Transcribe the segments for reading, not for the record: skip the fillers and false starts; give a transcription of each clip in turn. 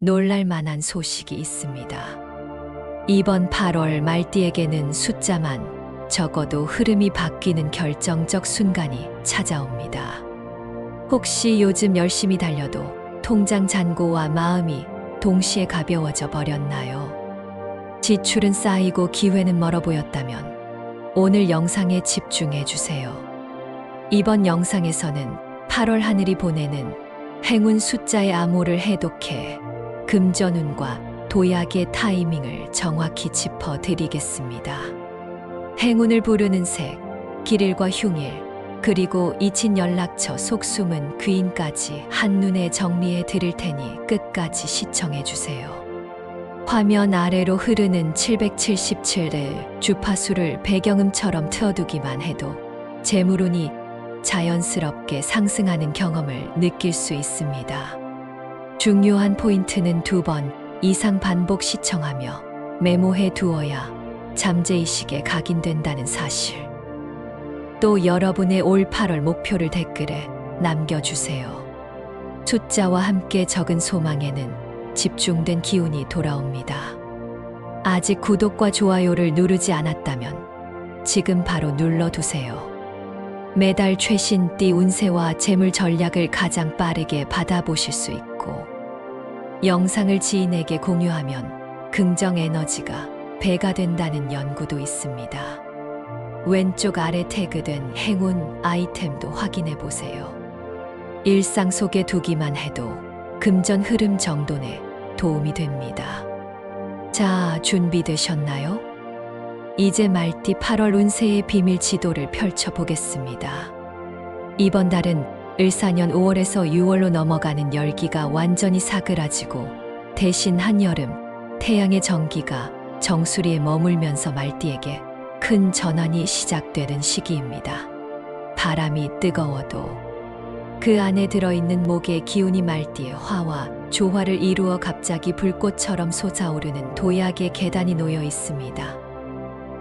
놀랄 만한 소식이 있습니다. 이번 8월 말띠에게는 숫자만 적어도 흐름이 바뀌는 결정적 순간이 찾아옵니다. 혹시 요즘 열심히 달려도 통장 잔고와 마음이 동시에 가벼워져 버렸나요? 지출은 쌓이고 기회는 멀어 보였다면 오늘 영상에 집중해 주세요. 이번 영상에서는 8월 하늘이 보내는 행운 숫자의 암호를 해독해 금전운과 도약의 타이밍을 정확히 짚어 드리겠습니다. 행운을 부르는 색, 길일과 흉일, 그리고 잊힌 연락처 속숨은 귀인까지 한눈에 정리해 드릴 테니 끝까지 시청해 주세요. 화면 아래로 흐르는 777의 주파수를 배경음처럼 틀어두기만 해도 재물운이 자연스럽게 상승하는 경험을 느낄 수 있습니다. 중요한 포인트는 2번 이상 반복 시청하며 메모해 두어야 잠재의식에 각인된다는 사실. 또 여러분의 올 8월 목표를 댓글에 남겨주세요. 숫자와 함께 적은 소망에는 집중된 기운이 돌아옵니다. 아직 구독과 좋아요를 누르지 않았다면 지금 바로 눌러두세요. 매달 최신 띠 운세와 재물 전략을 가장 빠르게 받아보실 수 있고, 영상을 지인에게 공유하면 긍정 에너지가 배가 된다는 연구도 있습니다. 왼쪽 아래 태그된 행운 아이템도 확인해 보세요. 일상 속에 두기만 해도 금전 흐름 정돈에 도움이 됩니다. 자, 준비되셨나요? 이제 말띠 8월 운세의 비밀 지도를 펼쳐보겠습니다. 이번 달은 을사년 5월에서 6월로 넘어가는 열기가 완전히 사그라지고 대신 한여름 태양의 정기가 정수리에 머물면서 말띠에게 큰 전환이 시작되는 시기입니다. 바람이 뜨거워도 그 안에 들어있는 목의 기운이 말띠의 화와 조화를 이루어 갑자기 불꽃처럼 솟아오르는 도약의 계단이 놓여 있습니다.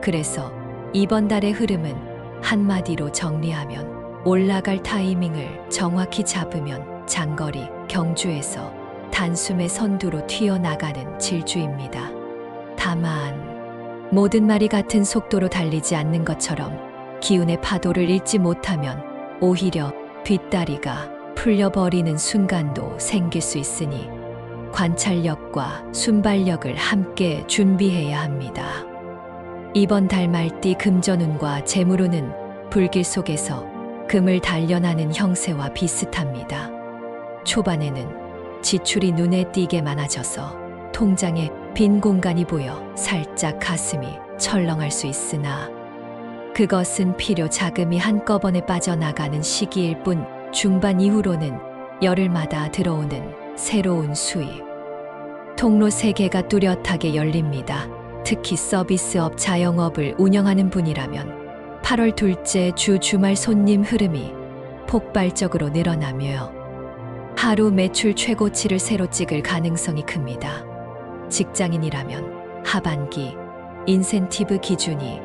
그래서 이번 달의 흐름은 한마디로 정리하면 올라갈 타이밍을 정확히 잡으면 장거리 경주에서 단숨에 선두로 튀어나가는 질주입니다. 다만 모든 말이 같은 속도로 달리지 않는 것처럼 기운의 파도를 읽지 못하면 오히려 뒷다리가 풀려버리는 순간도 생길 수 있으니 관찰력과 순발력을 함께 준비해야 합니다. 이번 달 말띠 금전운과 재물운은 불길 속에서 금을 단련하는 형세와 비슷합니다. 초반에는 지출이 눈에 띄게 많아져서 통장에 빈 공간이 보여 살짝 가슴이 철렁할 수 있으나 그것은 필요 자금이 한꺼번에 빠져나가는 시기일 뿐, 중반 이후로는 열흘마다 들어오는 새로운 수입 통로 3개가 뚜렷하게 열립니다. 특히 서비스업 자영업을 운영하는 분이라면 8월 둘째 주 주말 손님 흐름이 폭발적으로 늘어나며 하루 매출 최고치를 새로 찍을 가능성이 큽니다. 직장인이라면 하반기 인센티브 기준이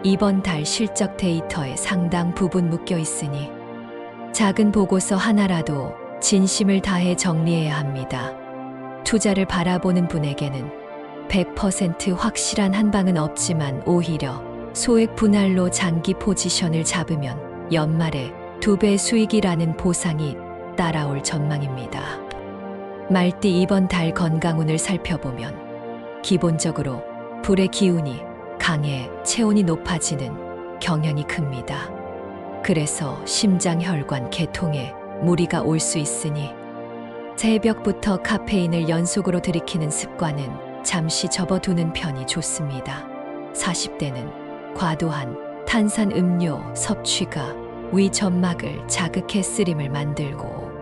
이번 달 실적 데이터에 상당 부분 묶여 있으니 작은 보고서 하나라도 진심을 다해 정리해야 합니다. 투자를 바라보는 분에게는 100% 확실한 한방은 없지만 오히려 소액 분할로 장기 포지션을 잡으면 연말에 2배 수익이라는 보상이 따라올 전망입니다. 말띠 이번 달 건강운을 살펴보면 기본적으로 불의 기운이 강해 체온이 높아지는 경향이 큽니다. 그래서 심장 혈관 개통에 무리가 올 수 있으니 새벽부터 카페인을 연속으로 들이키는 습관은 잠시 접어두는 편이 좋습니다. 40대는 과도한 탄산 음료 섭취가 위 점막을 자극해 쓰림을 만들고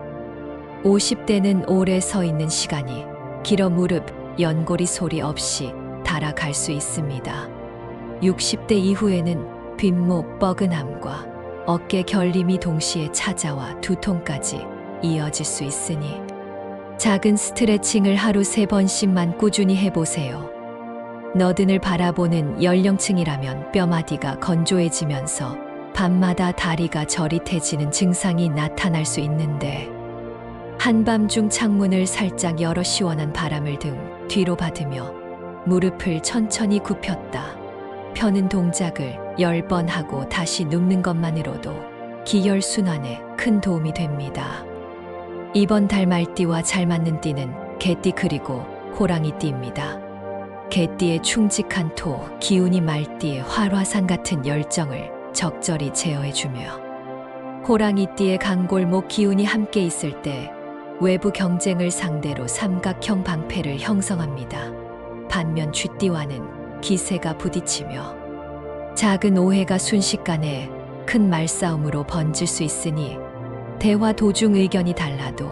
50대는 오래 서 있는 시간이 길어 무릎, 연골이 소리 없이 달아갈 수 있습니다. 60대 이후에는 뒷목 뻐근함과 어깨 결림이 동시에 찾아와 두통까지 이어질 수 있으니 작은 스트레칭을 하루 3번씩만 꾸준히 해보세요. 너든을 바라보는 연령층이라면 뼈마디가 건조해지면서 밤마다 다리가 저릿해지는 증상이 나타날 수 있는데 한밤중 창문을 살짝 열어 시원한 바람을 등 뒤로 받으며 무릎을 천천히 굽혔다 펴는 동작을 10번 하고 다시 눕는 것만으로도 기혈순환에 큰 도움이 됩니다. 이번 달 말띠와 잘 맞는 띠는 개띠 그리고 호랑이띠입니다. 개띠의 충직한 토, 기운이 말띠의 활화산 같은 열정을 적절히 제어해주며 호랑이띠의 강골목 기운이 함께 있을 때 외부 경쟁을 상대로 삼각형 방패를 형성합니다. 반면 쥐띠와는 기세가 부딪히며 작은 오해가 순식간에 큰 말싸움으로 번질 수 있으니 대화 도중 의견이 달라도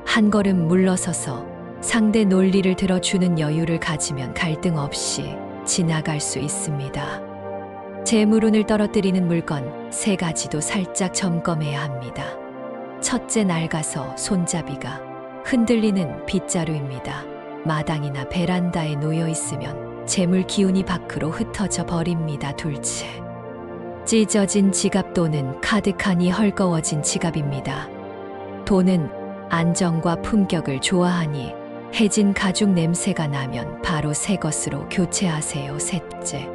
한 걸음 물러서서 상대 논리를 들어주는 여유를 가지면 갈등 없이 지나갈 수 있습니다. 재물운을 떨어뜨리는 물건 3가지도 살짝 점검해야 합니다. 첫째, 낡아서 손잡이가 흔들리는 빗자루입니다. 마당이나 베란다에 놓여 있으면 재물 기운이 밖으로 흩어져 버립니다. 둘째, 찢어진 지갑 또는 카드칸이 헐거워진 지갑입니다. 돈은 안정과 품격을 좋아하니 해진 가죽 냄새가 나면 바로 새 것으로 교체하세요. 셋째,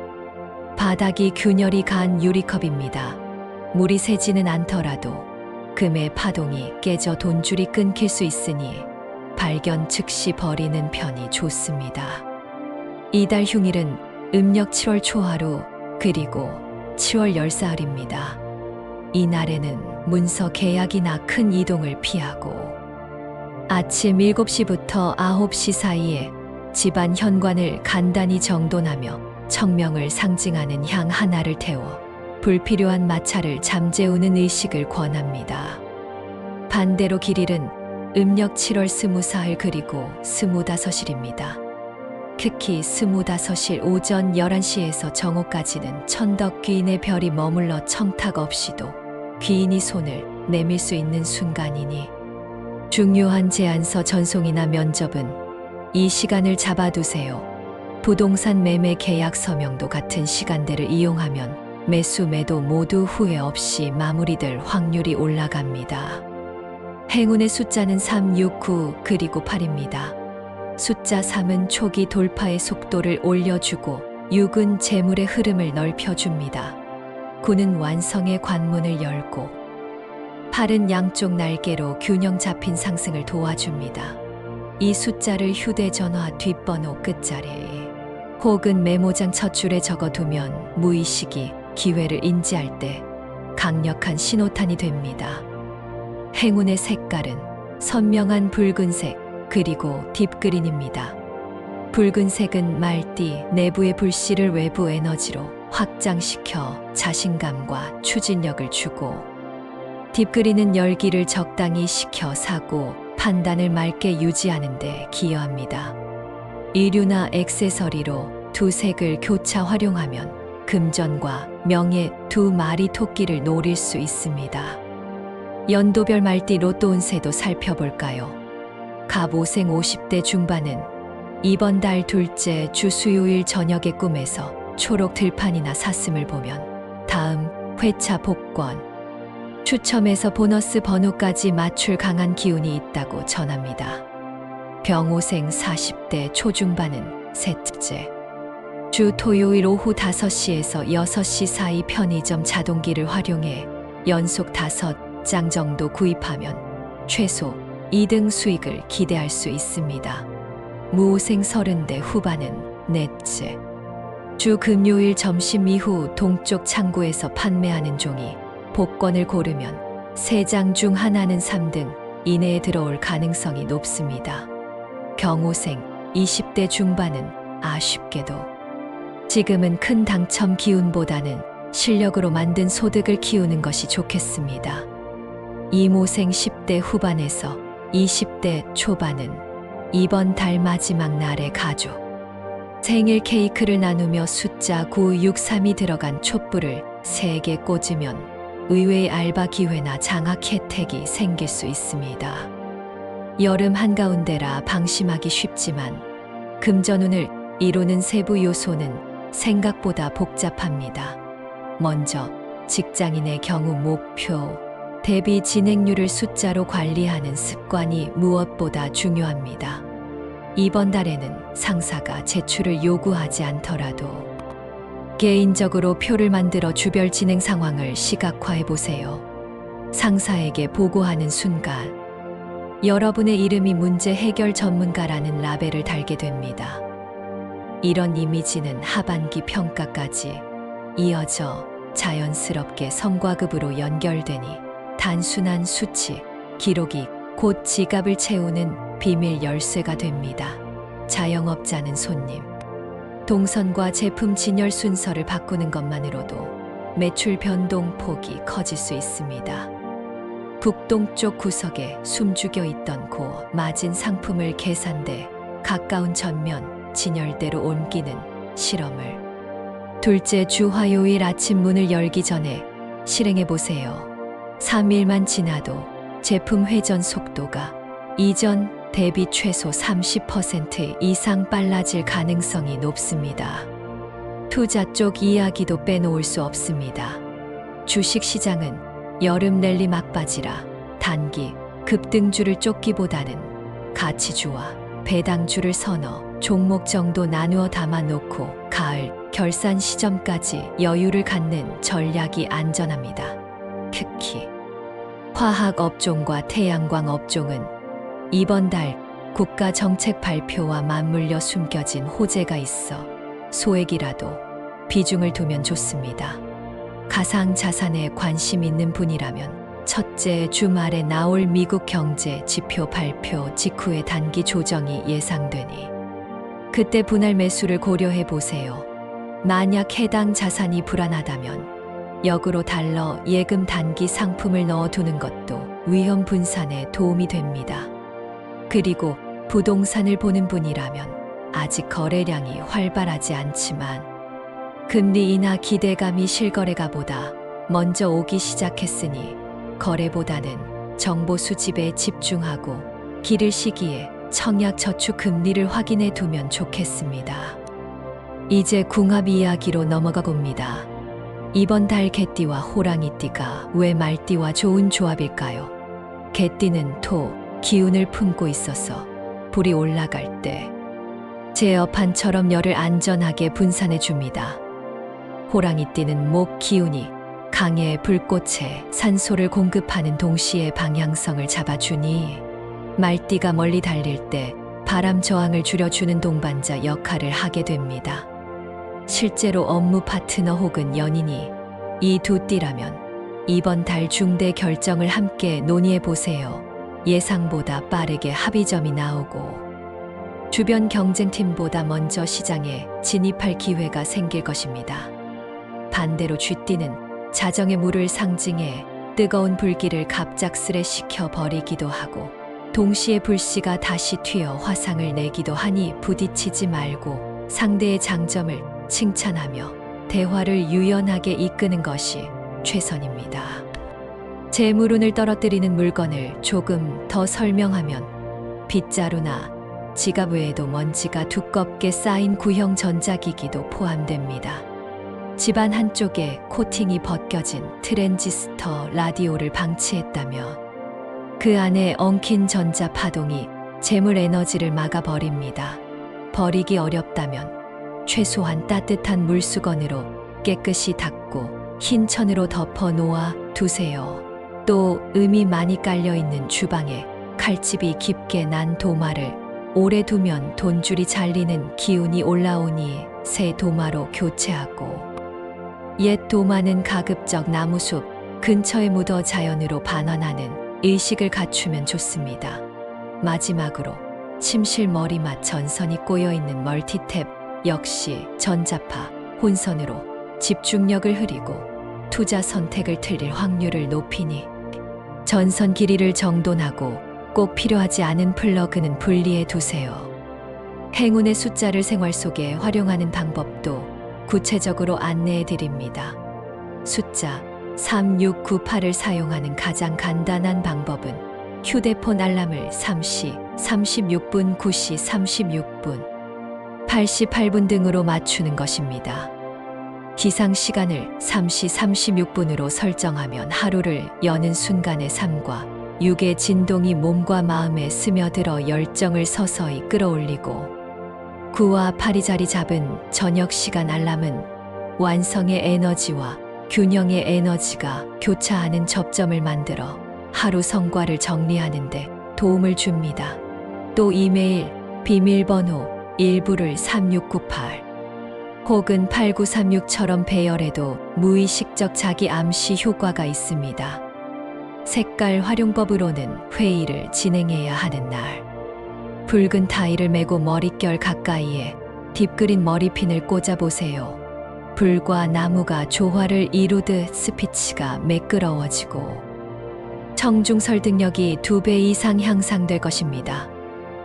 바닥이 균열이 간 유리컵입니다. 물이 새지는 않더라도 금의 파동이 깨져 돈줄이 끊길 수 있으니 발견 즉시 버리는 편이 좋습니다. 이달 흉일은 음력 7월 초하루 그리고 7월 열사흘입니다. 이날에는 문서 계약이나 큰 이동을 피하고 아침 7시부터 9시 사이에 집안 현관을 간단히 정돈하며 청명을 상징하는 향 하나를 태워 불필요한 마찰을 잠재우는 의식을 권합니다. 반대로 길일은 음력 7월 24일 그리고 25일입니다. 특히 25일 오전 11시에서 정오까지는 천덕 귀인의 별이 머물러 청탁 없이도 귀인이 손을 내밀 수 있는 순간이니 중요한 제안서 전송이나 면접은 이 시간을 잡아두세요. 부동산 매매 계약 서명도 같은 시간대를 이용하면 매수 매도 모두 후회 없이 마무리될 확률이 올라갑니다. 행운의 숫자는 3, 6, 9 그리고 8입니다. 숫자 3은 초기 돌파의 속도를 올려주고 6은 재물의 흐름을 넓혀줍니다. 9는 완성의 관문을 열고 8은 양쪽 날개로 균형 잡힌 상승을 도와줍니다. 이 숫자를 휴대전화 뒷번호 끝자리에 혹은 메모장 첫 줄에 적어두면 무의식이 기회를 인지할 때 강력한 신호탄이 됩니다. 행운의 색깔은 선명한 붉은색 그리고 딥그린입니다. 붉은색은 말띠 내부의 불씨를 외부 에너지로 확장시켜 자신감과 추진력을 주고 딥그린은 열기를 적당히 식혀 사고 판단을 맑게 유지하는 데 기여합니다. 의류나 액세서리로 두 색을 교차 활용하면 금전과 명예 두 마리 토끼를 노릴 수 있습니다. 연도별 말띠 로또 운세도 살펴볼까요? 갑오생 50대 중반은 이번 달 둘째 주 수요일 저녁에 꿈에서 초록 들판이나 샀음을 보면 다음 회차 복권, 추첨해서 보너스 번호까지 맞출 강한 기운이 있다고 전합니다. 병오생 40대 초중반은 셋째 주 토요일 오후 5시에서 6시 사이 편의점 자동기를 활용해 연속 5장 정도 구입하면 최소 2등 수익을 기대할 수 있습니다. 무오생 30대 후반은 넷째 주 금요일 점심 이후 동쪽 창구에서 판매하는 종이 복권을 고르면 3장 중 하나는 3등 이내에 들어올 가능성이 높습니다. 경오생 20대 중반은 아쉽게도 지금은 큰 당첨 기운보다는 실력으로 만든 소득을 키우는 것이 좋겠습니다. 이모생 10대 후반에서 20대 초반은 이번 달 마지막 날의 가족, 생일 케이크를 나누며 숫자 963이 들어간 촛불을 3개 꽂으면 의외의 알바 기회나 장학 혜택이 생길 수 있습니다. 여름 한가운데라 방심하기 쉽지만 금전운을 이루는 세부 요소는 생각보다 복잡합니다. 먼저 직장인의 경우 목표, 대비 진행률을 숫자로 관리하는 습관이 무엇보다 중요합니다. 이번 달에는 상사가 제출을 요구하지 않더라도 개인적으로 표를 만들어 주별 진행 상황을 시각화해 보세요. 상사에게 보고하는 순간 여러분의 이름이 문제 해결 전문가라는 라벨을 달게 됩니다. 이런 이미지는 하반기 평가까지 이어져 자연스럽게 성과급으로 연결되니 단순한 수치, 기록이 곧 지갑을 채우는 비밀 열쇠가 됩니다. 자영업자는 손님, 동선과 제품 진열 순서를 바꾸는 것만으로도 매출 변동 폭이 커질 수 있습니다. 북동쪽 구석에 숨죽여 있던 고 마진 상품을 계산대 가까운 전면 진열대로 옮기는 실험을 둘째 주 화요일 아침 문을 열기 전에 실행해 보세요. 3일만 지나도 제품 회전 속도가 이전 대비 최소 30% 이상 빨라질 가능성이 높습니다. 투자 쪽 이야기도 빼놓을 수 없습니다. 주식시장은 여름 랠리 막바지라 단기 급등주를 쫓기보다는 가치주와 배당주를 선호, 종목 정도 나누어 담아놓고 가을 결산 시점까지 여유를 갖는 전략이 안전합니다. 특히 화학 업종과 태양광 업종은 이번 달 국가 정책 발표와 맞물려 숨겨진 호재가 있어 소액이라도 비중을 두면 좋습니다. 가상 자산에 관심 있는 분이라면 첫째 주말에 나올 미국 경제 지표 발표 직후에 단기 조정이 예상되니 그때 분할 매수를 고려해 보세요. 만약 해당 자산이 불안하다면 역으로 달러 예금 단기 상품을 넣어두는 것도 위험 분산에 도움이 됩니다. 그리고 부동산을 보는 분이라면 아직 거래량이 활발하지 않지만 금리 인하 기대감이 실거래가보다 먼저 오기 시작했으니 거래보다는 정보 수집에 집중하고 기를 시기에 청약 저축 금리를 확인해 두면 좋겠습니다. 이제 궁합 이야기로 넘어가 봅니다. 이번 달 개띠와 호랑이띠가 왜 말띠와 좋은 조합일까요? 개띠는 토, 기운을 품고 있어서 불이 올라갈 때 제어판처럼 열을 안전하게 분산해 줍니다. 호랑이띠는 목 기운이 강해 불꽃에 산소를 공급하는 동시에 방향성을 잡아주니 말띠가 멀리 달릴 때 바람 저항을 줄여주는 동반자 역할을 하게 됩니다. 실제로 업무 파트너 혹은 연인이 이 두 띠라면 이번 달 중대 결정을 함께 논의해 보세요. 예상보다 빠르게 합의점이 나오고 주변 경쟁팀보다 먼저 시장에 진입할 기회가 생길 것입니다. 반대로 쥐띠는 자정의 물을 상징해 뜨거운 불길을 갑작스레 식혀버리기도 하고 동시에 불씨가 다시 튀어 화상을 내기도 하니 부딪히지 말고 상대의 장점을 칭찬하며 대화를 유연하게 이끄는 것이 최선입니다. 재물운을 떨어뜨리는 물건을 조금 더 설명하면 빗자루나 지갑 외에도 먼지가 두껍게 쌓인 구형 전자기기도 포함됩니다. 집안 한쪽에 코팅이 벗겨진 트랜지스터 라디오를 방치했다며 그 안에 엉킨 전자 파동이 재물 에너지를 막아버립니다. 버리기 어렵다면 최소한 따뜻한 물수건으로 깨끗이 닦고 흰 천으로 덮어 놓아 두세요. 또 음이 많이 깔려있는 주방에 칼집이 깊게 난 도마를 오래 두면 돈줄이 잘리는 기운이 올라오니 새 도마로 교체하고 옛 도마는 가급적 나무숲 근처에 묻어 자연으로 반환하는 의식을 갖추면 좋습니다. 마지막으로 침실 머리맡 전선이 꼬여있는 멀티탭 역시 전자파 혼선으로 집중력을 흐리고 투자 선택을 틀릴 확률을 높이니 전선 길이를 정돈하고 꼭 필요하지 않은 플러그는 분리해 두세요. 행운의 숫자를 생활 속에 활용하는 방법도 구체적으로 안내해 드립니다. 숫자 3698을 사용하는 가장 간단한 방법은 휴대폰 알람을 3시 36분, 9시 36분, 88분 등으로 맞추는 것입니다. 기상 시간을 3시 36분으로 설정하면 하루를 여는 순간의 삶과 6의 진동이 몸과 마음에 스며들어 열정을 서서히 끌어올리고 9와 8이 자리 잡은 저녁 시간 알람은 완성의 에너지와 균형의 에너지가 교차하는 접점을 만들어 하루 성과를 정리하는 데 도움을 줍니다. 또 이메일, 비밀번호 일부를 3698 혹은 8936처럼 배열해도 무의식적 자기 암시 효과가 있습니다. 색깔 활용법으로는 회의를 진행해야 하는 날, 붉은 타일을 메고 머릿결 가까이에 딥그린 머리핀을 꽂아보세요. 불과 나무가 조화를 이루듯 스피치가 매끄러워지고 청중 설득력이 2배 이상 향상될 것입니다.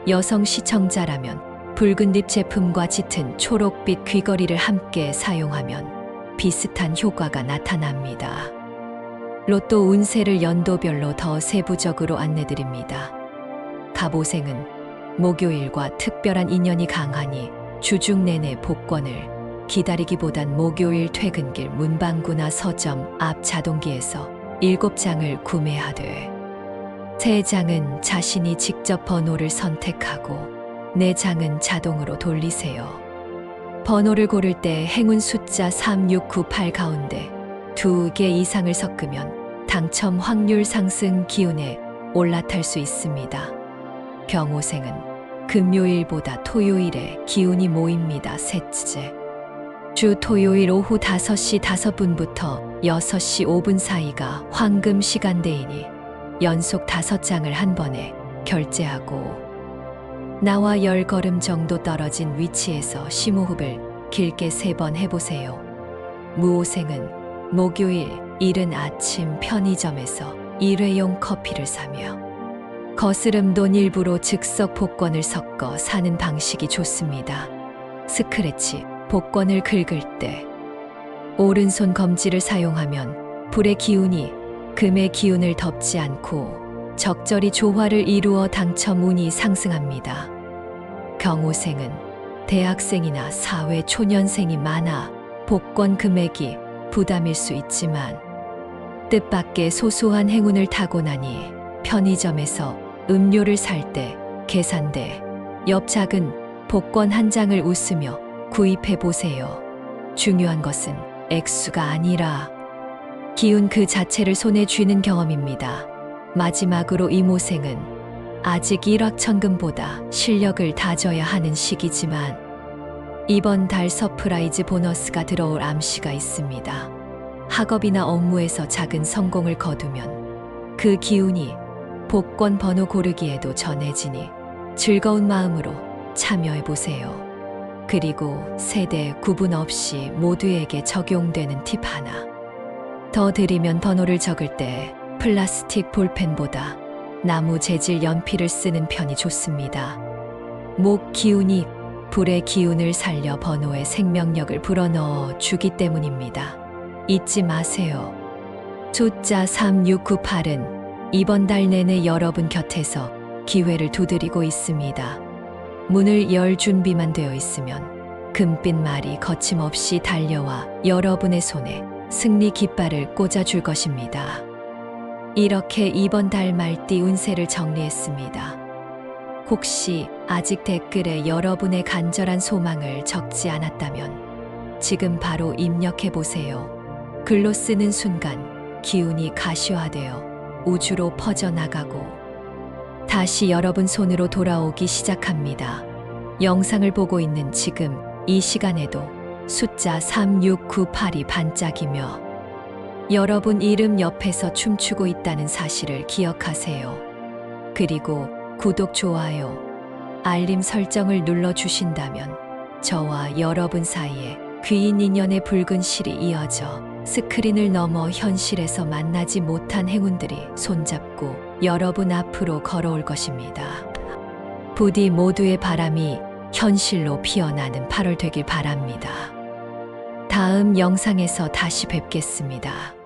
여성 시청자라면 붉은 립 제품과 짙은 초록빛 귀걸이를 함께 사용하면 비슷한 효과가 나타납니다. 로또 운세를 연도별로 더 세부적으로 안내드립니다. 갑오생은 목요일과 특별한 인연이 강하니 주중 내내 복권을 기다리기보단 목요일 퇴근길 문방구나 서점 앞 자동기에서 7장을 구매하되 3장은 자신이 직접 번호를 선택하고 4장은 자동으로 돌리세요. 번호를 고를 때 행운 숫자 3698 가운데 2개 이상을 섞으면 당첨 확률 상승 기운에 올라탈 수 있습니다. 경호생은 금요일보다 토요일에 기운이 모입니다. 셋째, 주 토요일 오후 5시 5분부터 6시 5분 사이가 황금 시간대이니 연속 5장을 한 번에 결제하고 나와 10걸음 정도 떨어진 위치에서 심호흡을 길게 3번 해보세요. 무오생은 목요일 이른 아침 편의점에서 일회용 커피를 사며 거스름 돈 일부로 즉석 복권을 섞어 사는 방식이 좋습니다. 스크래치, 복권을 긁을 때 오른손 검지를 사용하면 불의 기운이 금의 기운을 덮지 않고 적절히 조화를 이루어 당첨 운이 상승합니다. 경호생은 대학생이나 사회 초년생이 많아 복권 금액이 부담일 수 있지만 뜻밖의 소소한 행운을 타고나니 편의점에서 음료를 살 때 계산대 옆 작은 복권 한 장을 웃으며 구입해 보세요. 중요한 것은 액수가 아니라 기운 그 자체를 손에 쥐는 경험입니다. 마지막으로 이모생은 아직 일확천금보다 실력을 다져야 하는 시기지만 이번 달 서프라이즈 보너스가 들어올 암시가 있습니다. 학업이나 업무에서 작은 성공을 거두면 그 기운이 복권 번호 고르기에도 전해지니 즐거운 마음으로 참여해보세요. 그리고 세대 구분 없이 모두에게 적용되는 팁 하나 더 드리면 번호를 적을 때 플라스틱 볼펜보다 나무 재질 연필을 쓰는 편이 좋습니다. 목 기운이 불의 기운을 살려 번호에 생명력을 불어넣어 주기 때문입니다. 잊지 마세요. 숫자 3698은 이번 달 내내 여러분 곁에서 기회를 두드리고 있습니다. 문을 열 준비만 되어 있으면 금빛 말이 거침없이 달려와 여러분의 손에 승리 깃발을 꽂아줄 것입니다. 이렇게 이번 달 말띠 운세를 정리했습니다. 혹시 아직 댓글에 여러분의 간절한 소망을 적지 않았다면 지금 바로 입력해 보세요. 글로 쓰는 순간 기운이 가시화되어 우주로 퍼져나가고 다시 여러분 손으로 돌아오기 시작합니다. 영상을 보고 있는 지금 이 시간에도 숫자 3698이 반짝이며 여러분 이름 옆에서 춤추고 있다는 사실을 기억하세요. 그리고 구독, 좋아요, 알림 설정을 눌러주신다면 저와 여러분 사이에 귀인 인연의 붉은 실이 이어져 스크린을 넘어 현실에서 만나지 못한 행운들이 손잡고 여러분 앞으로 걸어올 것입니다. 부디 모두의 바람이 현실로 피어나는 8월 되길 바랍니다. 다음 영상에서 다시 뵙겠습니다.